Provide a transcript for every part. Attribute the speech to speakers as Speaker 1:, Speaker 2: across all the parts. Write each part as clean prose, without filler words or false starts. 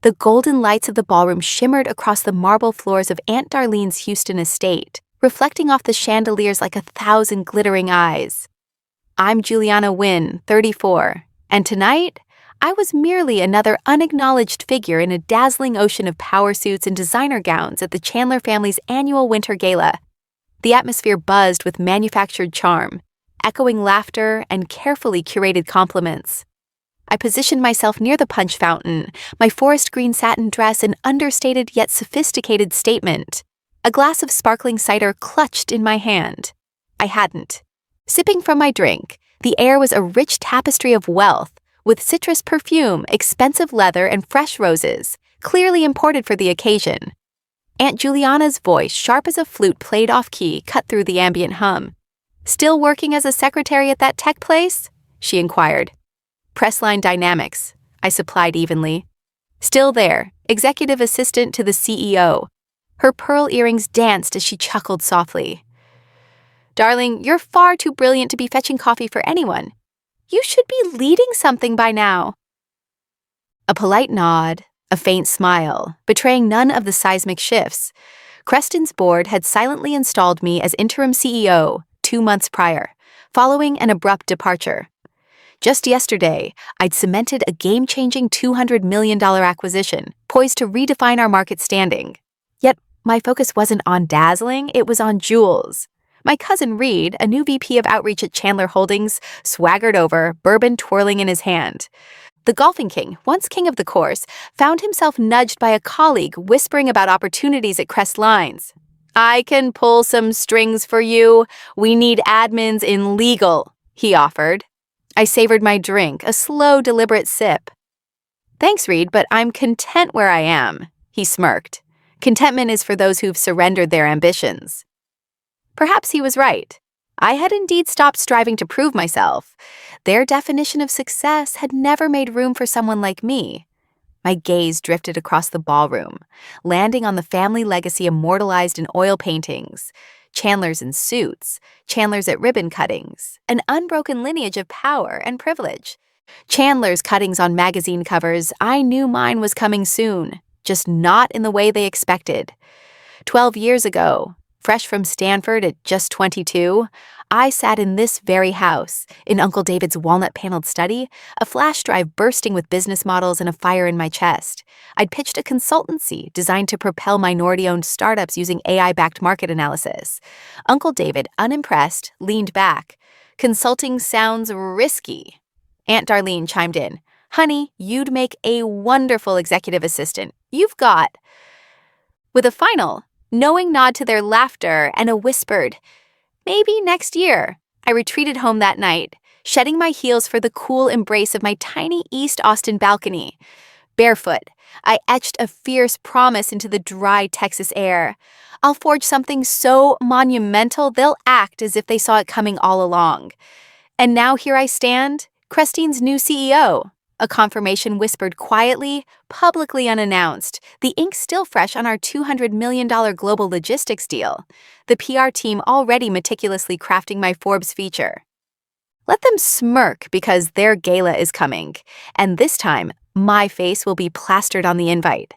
Speaker 1: The golden lights of the ballroom shimmered across the marble floors of Aunt Darlene's Houston estate, reflecting off the chandeliers like 1,000 glittering eyes. I'm Juliana Wynn, 34, and tonight, I was merely another unacknowledged figure in a dazzling ocean of power suits and designer gowns at the Chandler family's annual winter gala. The atmosphere buzzed with manufactured charm, echoing laughter and carefully curated compliments. I positioned myself near the punch fountain, my forest green satin dress an understated yet sophisticated statement. A glass of sparkling cider clutched in my hand. I hadn't. Sipping from my drink, the air was a rich tapestry of wealth, with citrus perfume, expensive leather, and fresh roses, clearly imported for the occasion. Aunt Juliana's voice, sharp as a flute played off-key, cut through the ambient hum. "Still working as a secretary at that tech place?" she inquired. "Pressline Dynamics," I supplied evenly. "Still there, executive assistant to the CEO." Her pearl earrings danced as she chuckled softly. "Darling, you're far too brilliant to be fetching coffee for anyone. You should be leading something by now." A polite nod, a faint smile, betraying none of the seismic shifts. Creston's board had silently installed me as interim CEO 2 months prior, following an abrupt departure. Just yesterday, I'd cemented a game-changing $200 million acquisition, poised to redefine our market standing. Yet, my focus wasn't on dazzling, it was on jewels. My cousin Reed, a new VP of Outreach at Chandler Holdings, swaggered over, bourbon twirling in his hand. The golfing king, once king of the course, found himself nudged by a colleague whispering about opportunities at Crest Lines. "I can pull some strings for you. We need admins in legal," he offered. I savored my drink, a slow, deliberate sip. "Thanks, Reed, but I'm content where I am," he smirked. Contentment is for those who've surrendered their ambitions. Perhaps he was right. I had indeed stopped striving to prove myself. Their definition of success had never made room for someone like me. My gaze drifted across the ballroom, landing on the family legacy immortalized in oil paintings. Chandlers in suits, Chandlers at ribbon cuttings, an unbroken lineage of power and privilege. Chandler's cuttings on magazine covers, I knew mine was coming soon, just not in the way they expected. 12 years ago, fresh from Stanford at just 22, I sat in this very house, in Uncle David's walnut-paneled study, a flash drive bursting with business models and a fire in my chest. I'd pitched a consultancy designed to propel minority-owned startups using AI-backed market analysis. Uncle David, unimpressed, leaned back. "Consulting sounds risky." Aunt Darlene chimed in. "Honey, you'd make a wonderful executive assistant. You've got..." With a final, knowing nod to their laughter and a whispered, "Maybe next year," I retreated home that night, shedding my heels for the cool embrace of my tiny East Austin balcony. Barefoot, I etched a fierce promise into the dry Texas air. I'll forge something so monumental they'll act as if they saw it coming all along. And now here I stand, Crestine's new CEO. A confirmation whispered quietly, publicly unannounced, the ink still fresh on our $200 million global logistics deal, the PR team already meticulously crafting my Forbes feature. Let them smirk because their gala is coming, and this time, my face will be plastered on the invite.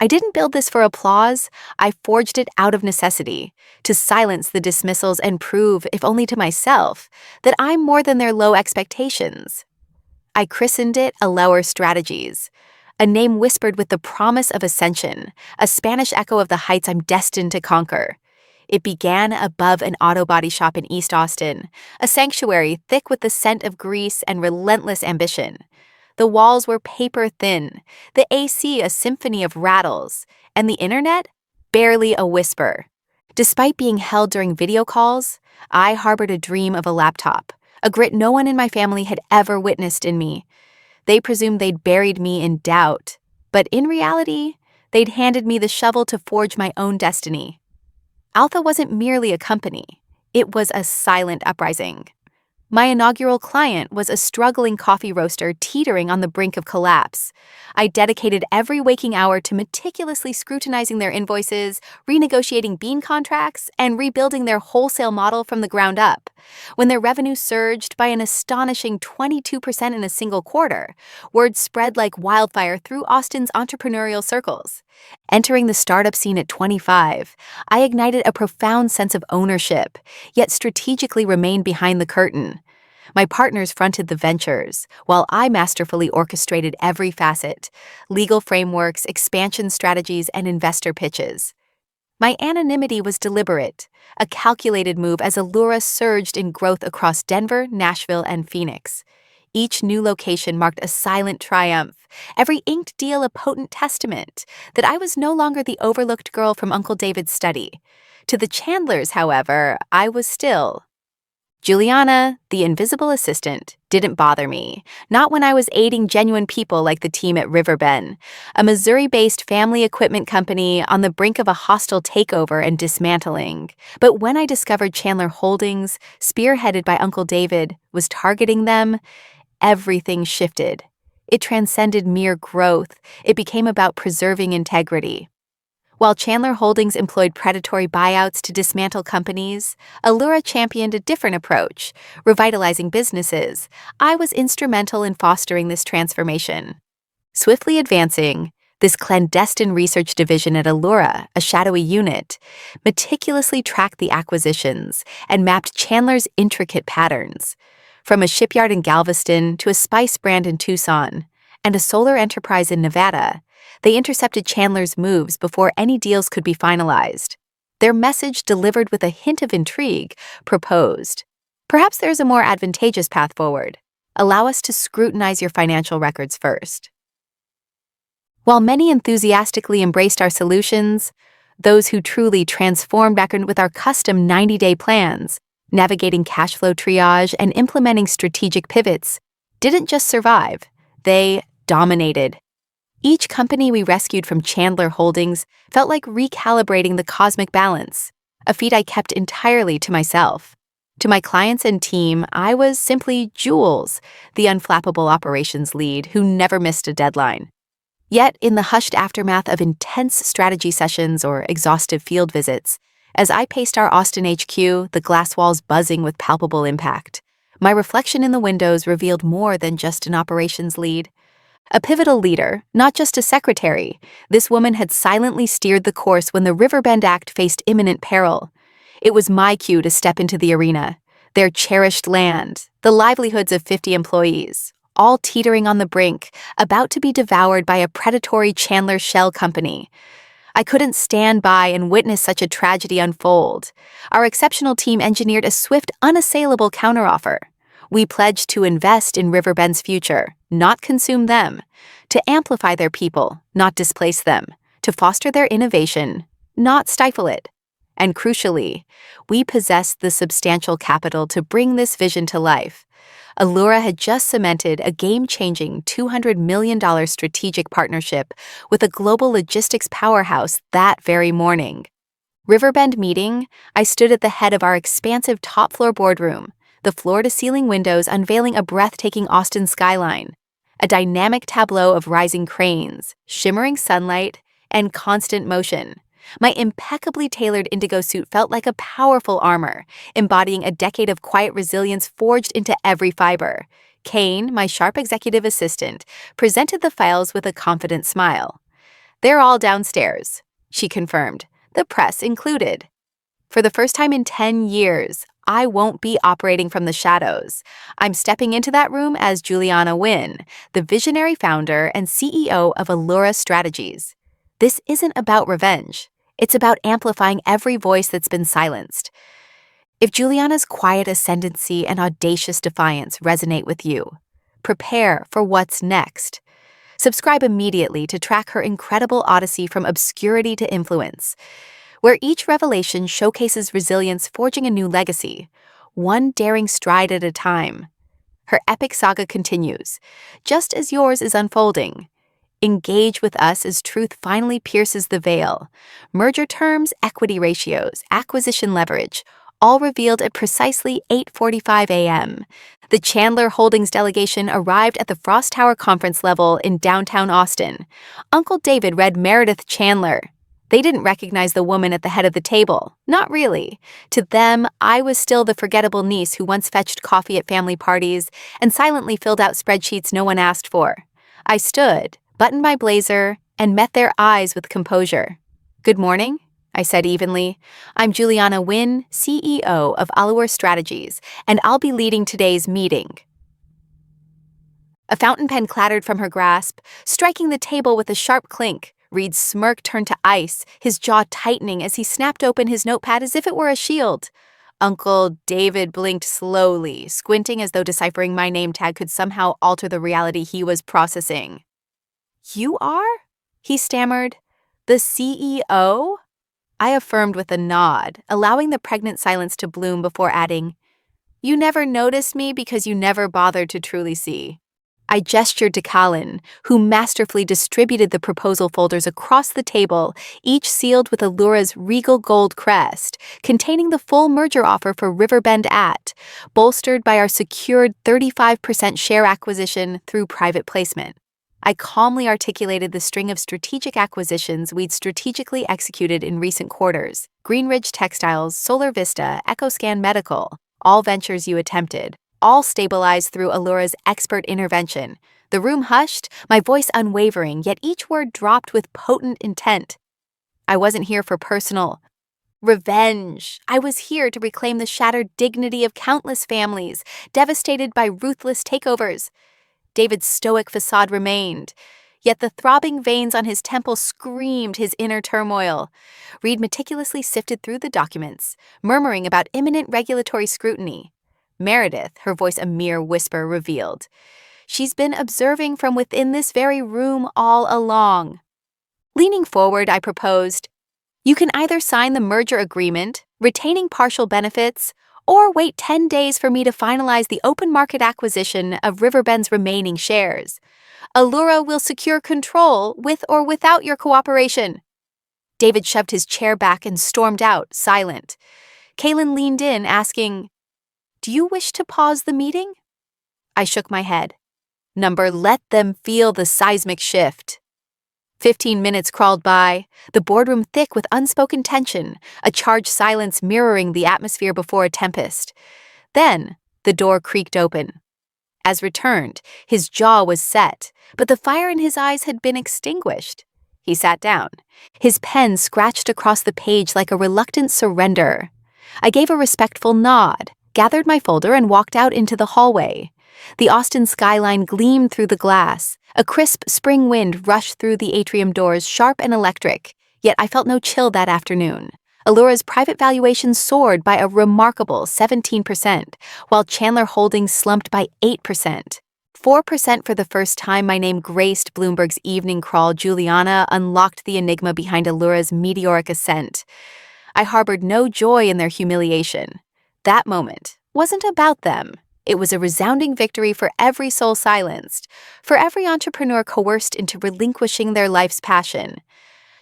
Speaker 1: I didn't build this for applause, I forged it out of necessity, to silence the dismissals and prove, if only to myself, that I'm more than their low expectations. I christened it Lower Strategies, a name whispered with the promise of ascension, a Spanish echo of the heights I'm destined to conquer. It began above an auto body shop in East Austin, a sanctuary thick with the scent of grease and relentless ambition. The walls were paper thin, the AC a symphony of rattles, and the internet barely a whisper. Despite being held during video calls, I harbored a dream of a laptop, a grit no one in my family had ever witnessed in me. They presumed they'd buried me in doubt, but in reality, they'd handed me the shovel to forge my own destiny. Alpha wasn't merely a company, it was a silent uprising. My inaugural client was a struggling coffee roaster teetering on the brink of collapse. I dedicated every waking hour to meticulously scrutinizing their invoices, renegotiating bean contracts, and rebuilding their wholesale model from the ground up. When their revenue surged by an astonishing 22% in a single quarter, word spread like wildfire through Austin's entrepreneurial circles. Entering the startup scene at 25, I ignited a profound sense of ownership, yet strategically remained behind the curtain. My partners fronted the ventures, while I masterfully orchestrated every facet: legal frameworks, expansion strategies, and investor pitches. My anonymity was deliberate, a calculated move as Allura surged in growth across Denver, Nashville, and Phoenix. Each new location marked a silent triumph, every inked deal a potent testament that I was no longer the overlooked girl from Uncle David's study. To the Chandlers, however, I was still. Juliana, the invisible assistant, didn't bother me, not when I was aiding genuine people like the team at Riverbend, a Missouri-based family equipment company on the brink of a hostile takeover and dismantling. But when I discovered Chandler Holdings, spearheaded by Uncle David, was targeting them, everything shifted. It transcended mere growth. It became about preserving integrity. While Chandler Holdings employed predatory buyouts to dismantle companies, Allura championed a different approach, revitalizing businesses. I was instrumental in fostering this transformation. Swiftly advancing, this clandestine research division at Allura, a shadowy unit, meticulously tracked the acquisitions and mapped Chandler's intricate patterns. From a shipyard in Galveston to a spice brand in Tucson and a solar enterprise in Nevada, they intercepted Chandler's moves before any deals could be finalized. Their message, delivered with a hint of intrigue, proposed: perhaps there's a more advantageous path forward. Allow us to scrutinize your financial records first. While many enthusiastically embraced our solutions, those who truly transformed reckoned with our custom 90-day plans, navigating cash flow triage and implementing strategic pivots, didn't just survive, they dominated. Each company we rescued from Chandler Holdings felt like recalibrating the cosmic balance, a feat I kept entirely to myself. To my clients and team, I was simply Jules, the unflappable operations lead who never missed a deadline. Yet, in the hushed aftermath of intense strategy sessions or exhaustive field visits, as I paced our Austin HQ, the glass walls buzzing with palpable impact, my reflection in the windows revealed more than just an operations lead. A pivotal leader, not just a secretary, this woman had silently steered the course when the Riverbend Act faced imminent peril. It was my cue to step into the arena, their cherished land, the livelihoods of 50 employees, all teetering on the brink, about to be devoured by a predatory Chandler shell company. I couldn't stand by and witness such a tragedy unfold. Our exceptional team engineered a swift, unassailable counteroffer. We pledged to invest in Riverbend's future, not consume them, to amplify their people, not displace them, to foster their innovation, not stifle it. And crucially, we possessed the substantial capital to bring this vision to life. Allura had just cemented a game-changing $200 million strategic partnership with a global logistics powerhouse that very morning. Riverbend meeting, I stood at the head of our expansive top-floor boardroom, the floor-to-ceiling windows unveiling a breathtaking Austin skyline, a dynamic tableau of rising cranes, shimmering sunlight, and constant motion. My impeccably tailored indigo suit felt like a powerful armor, embodying a decade of quiet resilience forged into every fiber. Kane, my sharp executive assistant, presented the files with a confident smile. "They're all downstairs," she confirmed, the press included. For the first time in 10 years, I won't be operating from the shadows. I'm stepping into that room as Juliana Wynn, the visionary founder and CEO of Allura Strategies. This isn't about revenge. It's about amplifying every voice that's been silenced. If Juliana's quiet ascendancy and audacious defiance resonate with you, prepare for what's next. Subscribe immediately to track her incredible odyssey from obscurity to influence, where each revelation showcases resilience forging a new legacy, one daring stride at a time. Her epic saga continues, just as yours is unfolding. Engage with us as truth finally pierces the veil. Merger terms, equity ratios, acquisition leverage, all revealed at precisely 8:45 a.m. The Chandler Holdings delegation arrived at the Frost Tower conference level in downtown Austin. Uncle David read Meredith Chandler. They didn't recognize the woman at the head of the table. Not really. To them, I was still the forgettable niece who once fetched coffee at family parties and silently filled out spreadsheets no one asked for. I stood, buttoned my blazer, and met their eyes with composure. "Good morning," I said evenly. "I'm Juliana Wynn, CEO of Allure Strategies, and I'll be leading today's meeting." A fountain pen clattered from her grasp, striking the table with a sharp clink. Reed's smirk turned to ice, his jaw tightening as he snapped open his notepad as if it were a shield. Uncle David blinked slowly, squinting as though deciphering my name tag could somehow alter the reality he was processing. "You are?" he stammered. "The CEO?" I affirmed with a nod, allowing the pregnant silence to bloom before adding, "You never noticed me because you never bothered to truly see." I gestured to Colin, who masterfully distributed the proposal folders across the table, each sealed with Allure's regal gold crest, containing the full merger offer for Riverbend bolstered by our secured 35% share acquisition through private placement. I calmly articulated the string of strategic acquisitions we'd strategically executed in recent quarters: Greenridge Textiles, Solar Vista, EchoScan Medical, all ventures you attempted, all stabilized through Allure's expert intervention. The room hushed, my voice unwavering, yet each word dropped with potent intent. I wasn't here for personal revenge. I was here to reclaim the shattered dignity of countless families, devastated by ruthless takeovers. David's stoic facade remained, yet the throbbing veins on his temple screamed his inner turmoil. Reed meticulously sifted through the documents, murmuring about imminent regulatory scrutiny. Meredith, her voice a mere whisper, revealed, "She's been observing from within this very room all along." Leaning forward, I proposed, "You can either sign the merger agreement, retaining partial benefits, or wait 10 days for me to finalize the open market acquisition of Riverbend's remaining shares. Allure will secure control with or without your cooperation." David shoved his chair back and stormed out, silent. Kaylin leaned in, asking, "Do you wish to pause the meeting?" I shook my head. Let them feel the seismic shift. 15 minutes crawled by, the boardroom thick with unspoken tension, a charged silence mirroring the atmosphere before a tempest. Then, the door creaked open. As returned, his jaw was set, but the fire in his eyes had been extinguished. He sat down. His pen scratched across the page like a reluctant surrender. I gave a respectful nod, gathered my folder, and walked out into the hallway. The Austin skyline gleamed through the glass. A crisp spring wind rushed through the atrium doors, sharp and electric, yet I felt no chill that afternoon. Allure's private valuation soared by a remarkable 17%, while Chandler Holdings slumped by 8%. 4% for the first time my name graced Bloomberg's evening crawl. Juliana unlocked the enigma behind Allure's meteoric ascent. I harbored no joy in their humiliation. That moment wasn't about them. It was a resounding victory for every soul silenced, for every entrepreneur coerced into relinquishing their life's passion.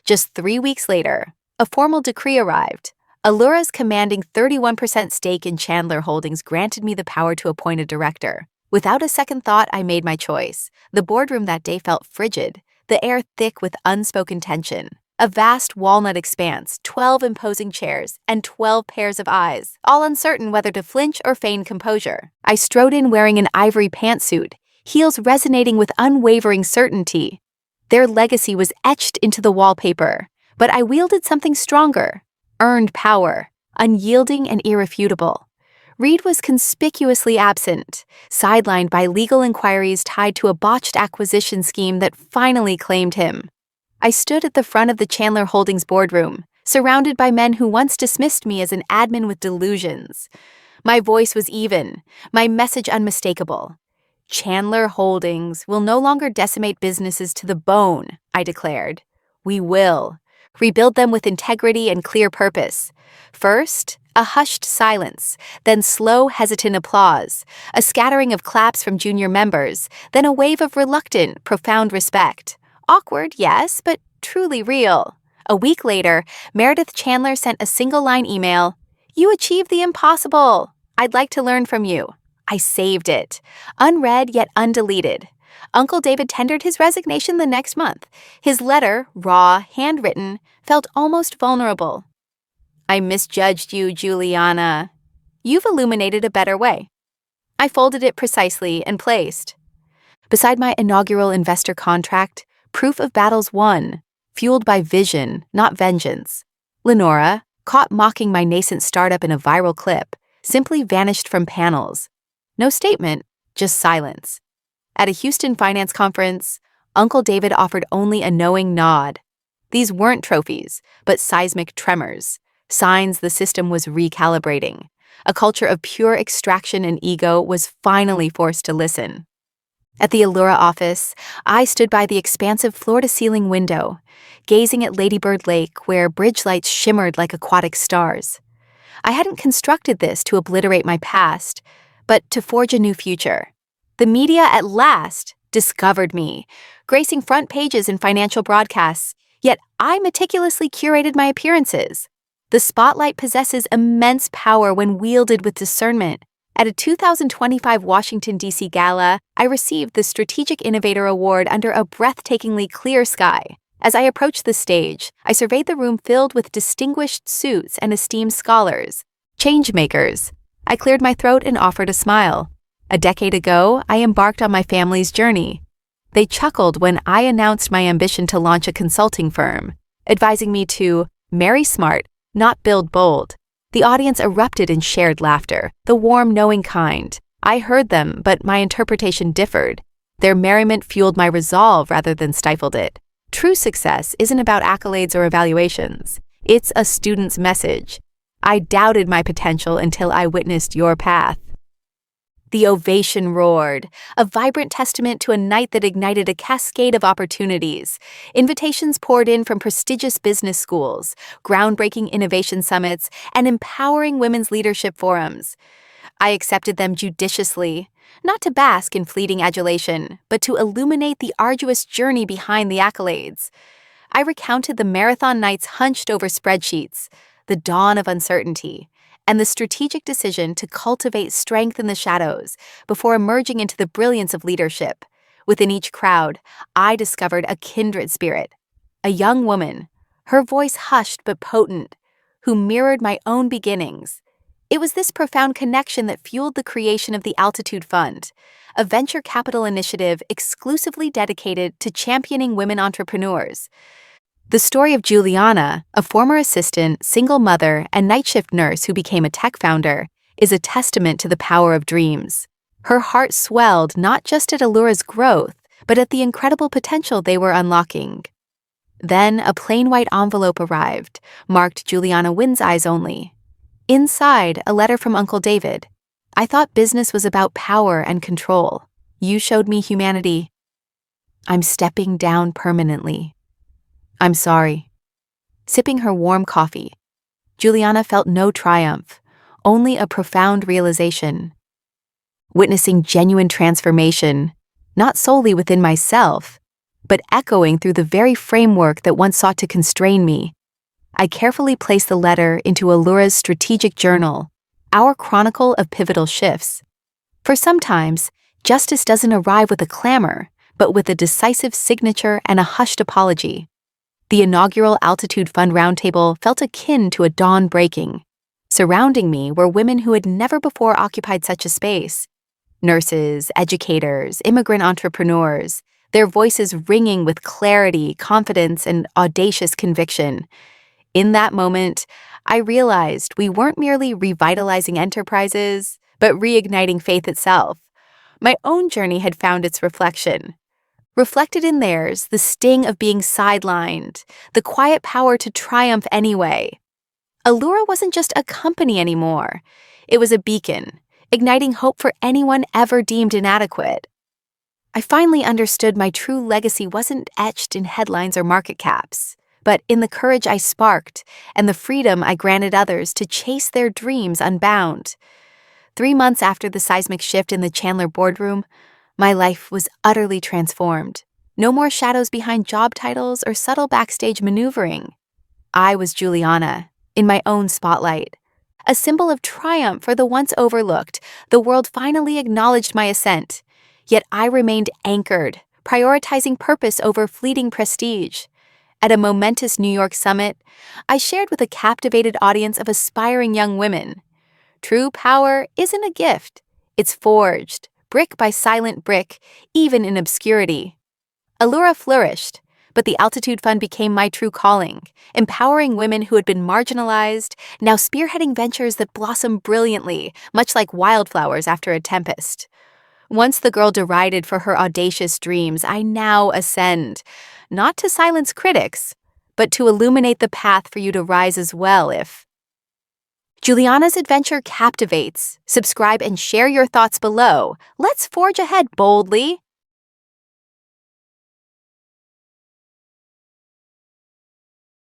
Speaker 1: Just 3 weeks later, a formal decree arrived. Allure's commanding 31% stake in Chandler Holdings granted me the power to appoint a director. Without a second thought, I made my choice. The boardroom that day felt frigid, the air thick with unspoken tension. A vast walnut expanse, 12 imposing chairs, and 12 pairs of eyes, all uncertain whether to flinch or feign composure. I strode in wearing an ivory pantsuit, heels resonating with unwavering certainty. Their legacy was etched into the wallpaper, but I wielded something stronger, earned power, unyielding and irrefutable. Reed was conspicuously absent, sidelined by legal inquiries tied to a botched acquisition scheme that finally claimed him. I stood at the front of the Chandler Holdings boardroom, surrounded by men who once dismissed me as an admin with delusions. My voice was even, my message unmistakable. Chandler Holdings will no longer decimate businesses to the bone, I declared. We will rebuild them with integrity and clear purpose. First, a hushed silence, then slow, hesitant applause, a scattering of claps from junior members, then a wave of reluctant, profound respect. Awkward, yes, but truly real. A week later, Meredith Chandler sent a single-line email. You achieved the impossible. I'd like to learn from you. I saved it. Unread yet undeleted. Uncle David tendered his resignation the next month. His letter, raw, handwritten, felt almost vulnerable. I misjudged you, Juliana. You've illuminated a better way. I folded it precisely and placed. Beside my inaugural investor contract, proof of battles won, fueled by vision, not vengeance. Lenora, caught mocking my nascent startup in a viral clip, simply vanished from panels. No statement, just silence. At a Houston finance conference, Uncle David offered only a knowing nod. These weren't trophies, but seismic tremors, signs the system was recalibrating. A culture of pure extraction and ego was finally forced to listen. At the Allura office, I stood by the expansive floor-to-ceiling window, gazing at Ladybird Lake where bridge lights shimmered like aquatic stars. I hadn't constructed this to obliterate my past, but to forge a new future. The media at last discovered me, gracing front pages in financial broadcasts, yet I meticulously curated my appearances. The spotlight possesses immense power when wielded with discernment. At a 2025 Washington, D.C. gala, I received the Strategic Innovator Award under a breathtakingly clear sky. As I approached the stage, I surveyed the room filled with distinguished suits and esteemed scholars, changemakers. I cleared my throat and offered a smile. A decade ago, I embarked on my family's journey. They chuckled when I announced my ambition to launch a consulting firm, advising me to marry smart, not build bold. The audience erupted in shared laughter, the warm, knowing kind. I heard them, but my interpretation differed. Their merriment fueled my resolve rather than stifled it. True success isn't about accolades or evaluations. It's a student's message. I doubted my potential until I witnessed your path. The ovation roared, a vibrant testament to a night that ignited a cascade of opportunities. Invitations poured in from prestigious business schools, groundbreaking innovation summits, and empowering women's leadership forums. I accepted them judiciously, not to bask in fleeting adulation, but to illuminate the arduous journey behind the accolades. I recounted the marathon nights hunched over spreadsheets, the dawn of uncertainty, and the strategic decision to cultivate strength in the shadows before emerging into the brilliance of leadership. Within each crowd, I discovered a kindred spirit, a young woman, her voice hushed but potent, who mirrored my own beginnings. It was this profound connection that fueled the creation of the Altitude Fund, a venture capital initiative exclusively dedicated to championing women entrepreneurs. The story of Juliana, a former assistant, single mother, and night shift nurse who became a tech founder, is a testament to the power of dreams. Her heart swelled not just at Allura's growth, but at the incredible potential they were unlocking. Then a plain white envelope arrived, marked Juliana Wynn's eyes only. Inside, a letter from Uncle David. I thought business was about power and control. You showed me humanity. I'm stepping down permanently. I'm sorry. Sipping her warm coffee, Juliana felt no triumph, only a profound realization. Witnessing genuine transformation, not solely within myself, but echoing through the very framework that once sought to constrain me. I carefully placed the letter into Allura's strategic journal, our chronicle of pivotal shifts. For sometimes, justice doesn't arrive with a clamor, but with a decisive signature and a hushed apology. The inaugural Altitude Fund roundtable felt akin to a dawn breaking. Surrounding me were women who had never before occupied such a space. Nurses, educators, immigrant entrepreneurs, their voices ringing with clarity, confidence, and audacious conviction. In that moment, I realized we weren't merely revitalizing enterprises, but reigniting faith itself. My own journey had found its reflection. Reflected in theirs, the sting of being sidelined, the quiet power to triumph anyway. Allura wasn't just a company anymore. It was a beacon, igniting hope for anyone ever deemed inadequate. I finally understood my true legacy wasn't etched in headlines or market caps, but in the courage I sparked and the freedom I granted others to chase their dreams unbound. 3 months after the seismic shift in the Chandler boardroom, my life was utterly transformed. No more shadows behind job titles or subtle backstage maneuvering. I was Juliana, in my own spotlight. A symbol of triumph for the once overlooked, the world finally acknowledged my ascent. Yet I remained anchored, prioritizing purpose over fleeting prestige. At a momentous New York summit, I shared with a captivated audience of aspiring young women. True power isn't a gift. It's forged, brick by silent brick, even in obscurity. Allura flourished, but the Altitude Fund became my true calling, empowering women who had been marginalized, now spearheading ventures that blossom brilliantly, much like wildflowers after a tempest. Once the girl derided for her audacious dreams, I now ascend, not to silence critics, but to illuminate the path for you to rise as well if Juliana's adventure captivates. Subscribe and share your thoughts below. Let's forge ahead boldly.